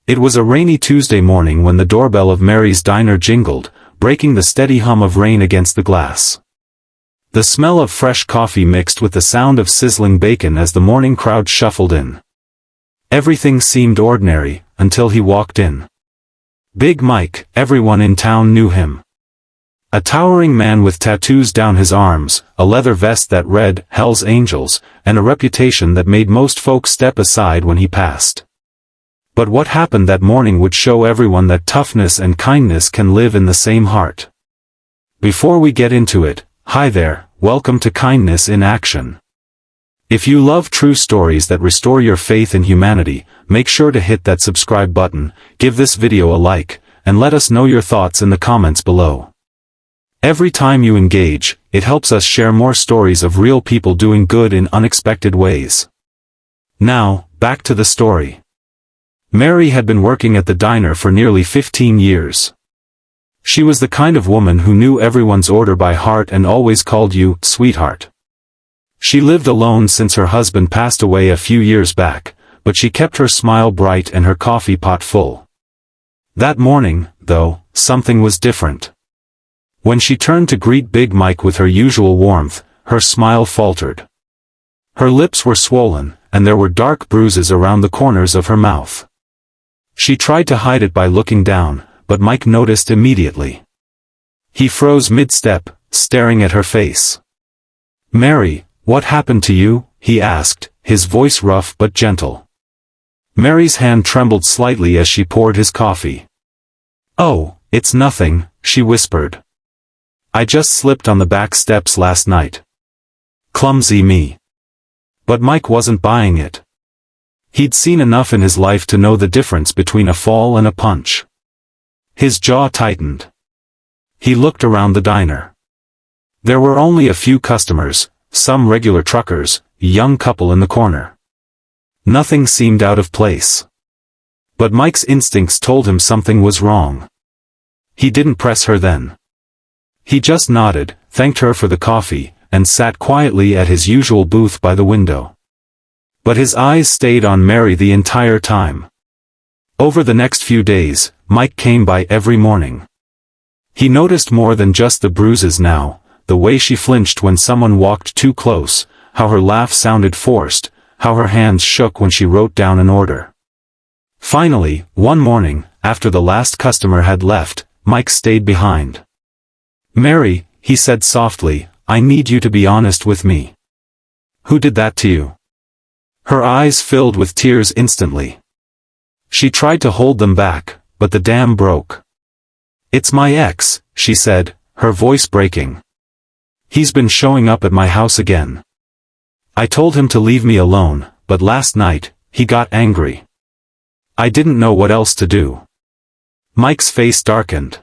It was a rainy Tuesday morning when the doorbell of Mary's diner jingled, breaking the steady hum of rain against the glass. The smell of fresh coffee mixed with the sound of sizzling bacon as the morning crowd shuffled in. Everything seemed ordinary, until he walked in. Big Mike, everyone in town knew him. A towering man with tattoos down his arms, a leather vest that read, "Hell's Angels," and a reputation that made most folks step aside when he passed. But what happened that morning would show everyone that toughness and kindness can live in the same heart. Before we get into it, hi there, welcome to Kindness in Action. If you love true stories that restore your faith in humanity, make sure to hit that subscribe button, give this video a like, and let us know your thoughts in the comments below. Every time you engage, it helps us share more stories of real people doing good in unexpected ways. Now, back to the story. Mary had been working at the diner for nearly 15 years. She was the kind of woman who knew everyone's order by heart and always called you, sweetheart. She lived alone since her husband passed away a few years back, but she kept her smile bright and her coffee pot full. That morning, though, something was different. When she turned to greet Big Mike with her usual warmth, her smile faltered. Her lips were swollen, and there were dark bruises around the corners of her mouth. She tried to hide it by looking down, but Mike noticed immediately. He froze mid-step, staring at her face. "Mary, what happened to you?" he asked, his voice rough but gentle. Mary's hand trembled slightly as she poured his coffee. "Oh, it's nothing," she whispered. "I just slipped on the back steps last night. Clumsy me." But Mike wasn't buying it. He'd seen enough in his life to know the difference between a fall and a punch. His jaw tightened. He looked around the diner. There were only a few customers, some regular truckers, a young couple in the corner. Nothing seemed out of place. But Mike's instincts told him something was wrong. He didn't press her then. He just nodded, thanked her for the coffee, and sat quietly at his usual booth by the window. But his eyes stayed on Mary the entire time. Over the next few days, Mike came by every morning. He noticed more than just the bruises now, the way she flinched when someone walked too close, how her laugh sounded forced, how her hands shook when she wrote down an order. Finally, one morning, after the last customer had left, Mike stayed behind. "Mary," he said softly, "I need you to be honest with me. Who did that to you?" Her eyes filled with tears instantly. She tried to hold them back, but the dam broke. "It's my ex," she said, her voice breaking. "He's been showing up at my house again. I told him to leave me alone, but last night, he got angry. I didn't know what else to do." Mike's face darkened.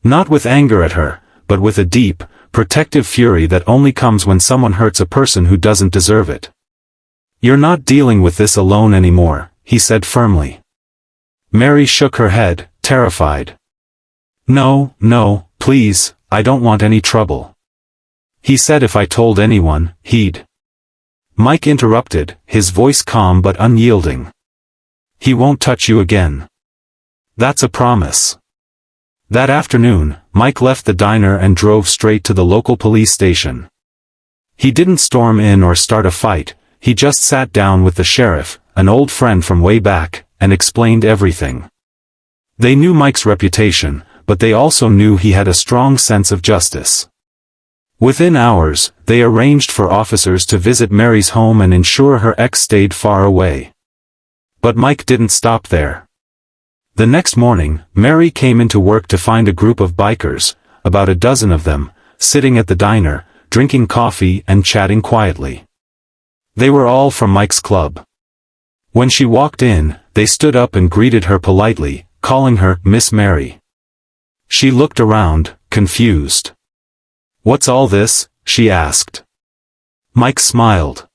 Not with anger at her, but with a deep, protective fury that only comes when someone hurts a person who doesn't deserve it. "You're not dealing with this alone anymore," he said firmly. Mary shook her head, terrified. No, please, I don't want any trouble. He said if I told anyone, he'd..." Mike interrupted, his voice calm but unyielding. "He won't touch you again. That's a promise." That afternoon, Mike left the diner and drove straight to the local police station. He didn't storm in or start a fight, he just sat down with the sheriff, an old friend from way back, and explained everything. They knew Mike's reputation, but they also knew he had a strong sense of justice. Within hours, they arranged for officers to visit Mary's home and ensure her ex stayed far away. But Mike didn't stop there. The next morning, Mary came into work to find a group of bikers, about a dozen of them, sitting at the diner, drinking coffee and chatting quietly. They were all from Mike's club. When she walked in, they stood up and greeted her politely, calling her Miss Mary. She looked around, confused. "What's all this?" she asked. Mike smiled.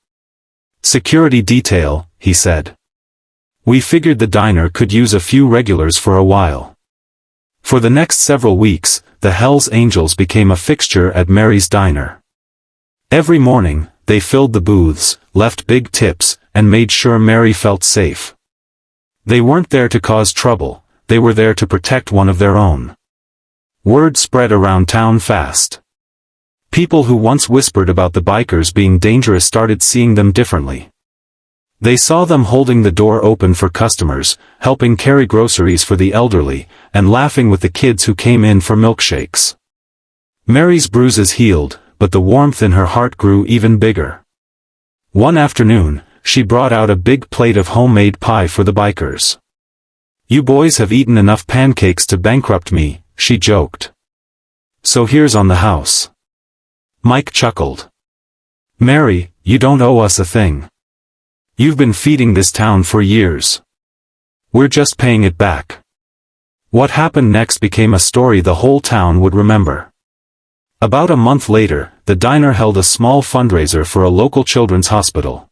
"Security detail," he said. "We figured the diner could use a few regulars for a while." For the next several weeks, the Hell's Angels became a fixture at Mary's diner. Every morning, they filled the booths, left big tips, and made sure Mary felt safe. They weren't there to cause trouble, they were there to protect one of their own. Word spread around town fast. People who once whispered about the bikers being dangerous started seeing them differently. They saw them holding the door open for customers, helping carry groceries for the elderly, and laughing with the kids who came in for milkshakes. Mary's bruises healed, but the warmth in her heart grew even bigger. One afternoon, she brought out a big plate of homemade pie for the bikers. "You boys have eaten enough pancakes to bankrupt me," she joked. "So here's on the house." Mike chuckled. "Mary, you don't owe us a thing. You've been feeding this town for years. We're just paying it back." What happened next became a story the whole town would remember. About a month later, the diner held a small fundraiser for a local children's hospital.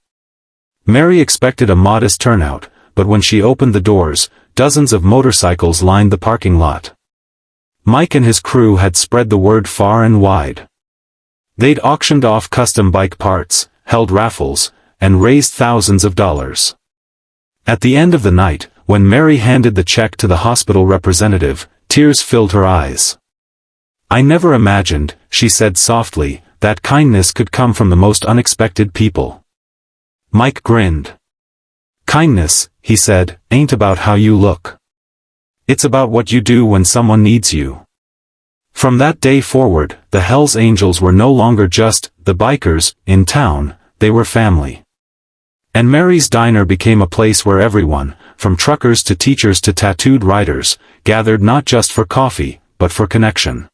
Mary expected a modest turnout, but when she opened the doors, dozens of motorcycles lined the parking lot. Mike and his crew had spread the word far and wide. They'd auctioned off custom bike parts, held raffles, and raised thousands of dollars. At the end of the night, when Mary handed the check to the hospital representative, tears filled her eyes. "I never imagined," she said softly, "that kindness could come from the most unexpected people." Mike grinned. "Kindness," he said, "ain't about how you look. It's about what you do when someone needs you." From that day forward, the Hells Angels were no longer just the bikers in town, they were family. And Mary's Diner became a place where everyone, from truckers to teachers to tattooed riders, gathered not just for coffee, but for connection.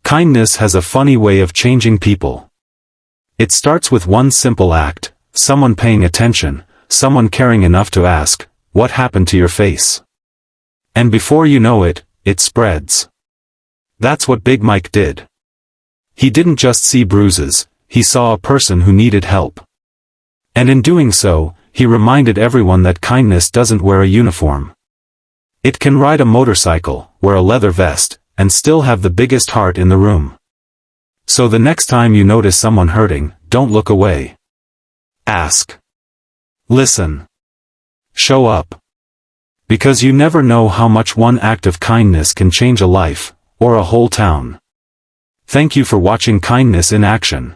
Kindness has a funny way of changing people. It starts with one simple act, someone paying attention, someone caring enough to ask, "What happened to your face?" And before you know it, it spreads. That's what Big Mike did. He didn't just see bruises, he saw a person who needed help. And in doing so, he reminded everyone that kindness doesn't wear a uniform. It can ride a motorcycle, wear a leather vest, and still have the biggest heart in the room. So the next time you notice someone hurting, don't look away. Ask. Listen. Show up. Because you never know how much one act of kindness can change a life, or a whole town. Thank you for watching Kindness in Action.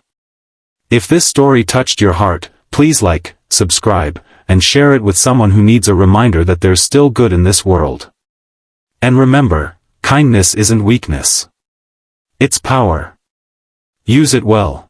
If this story touched your heart, please like, subscribe, and share it with someone who needs a reminder that there's still good in this world. And remember, kindness isn't weakness. It's power. Use it well.